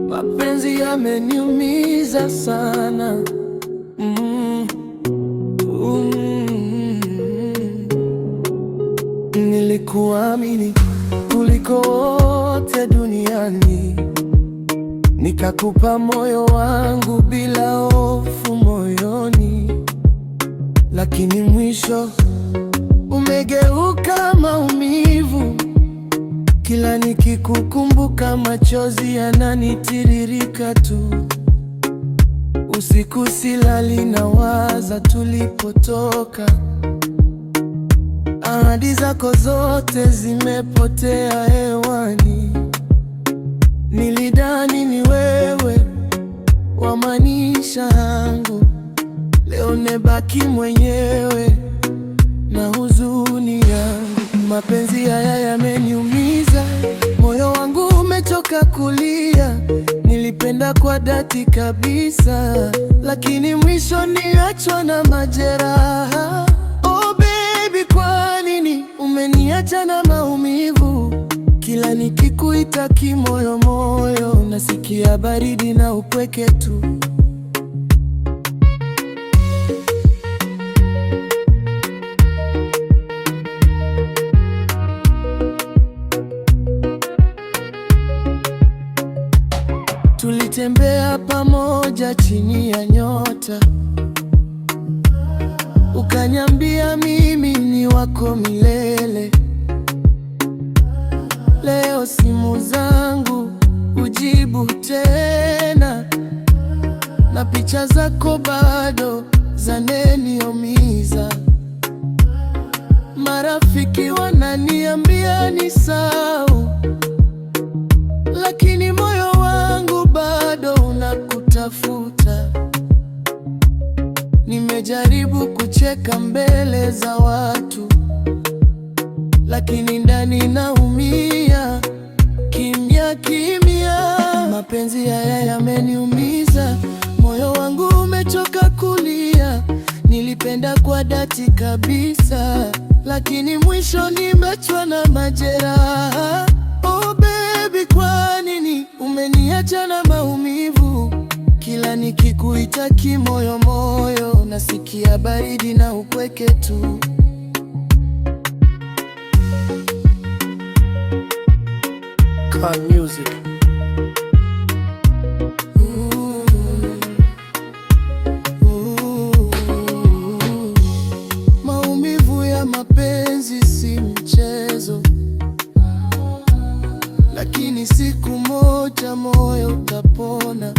Mapenzi yameniumiza sana. Nilikuamini kuliko wote duniani, nikakupa moyo wangu bila hofu moyoni, lakini mwisho umegeuka maumivu. Kila nikikukumbuka machozi yananitiririka tu. Usiku silali, nawaza tulipotoka. Ahadi zako zote zimepotea hewani. Nilidhani ni wewe wa maisha yangu, leo nebaki mwenyewe na huzuni yangu. Mapenzi haya yameniumiza, moyo wangu umechoka kulia. Nilipenda kwa dhati kabisa, lakini mwisho niachwa na majeraha. Oh baby, kwa nini umeniacha na maumivu? Kila nikikuita kimoyo moyo, nasikia baridi na upweke tu. Tulitembea pamoja chini ya nyota, ukaniambia mimi ni wako milele. Leo simu zangu hujibu tena, na picha zako bado zaneniumiza. Marafiki wananiambia nisahau, lakini moyo wangu bado unakutafuta. Nimejaribu kucheka mbele za watu, lakini ndani naumia kimya kimya. Mapenzi haya yameniumiza, moyo wangu umechoka kulia. Nilipenda kwa dhati kabisa, lakini mwisho nimeachwa na majeraha. Oh baby, kwa nini umeniacha na maumivu? Kila nikikuita kimoyo moyo, nasikia baridi na upweke tu. Khan Music. Maumivu ya mapenzi si mchezo, lakini siku moja moyo utapona.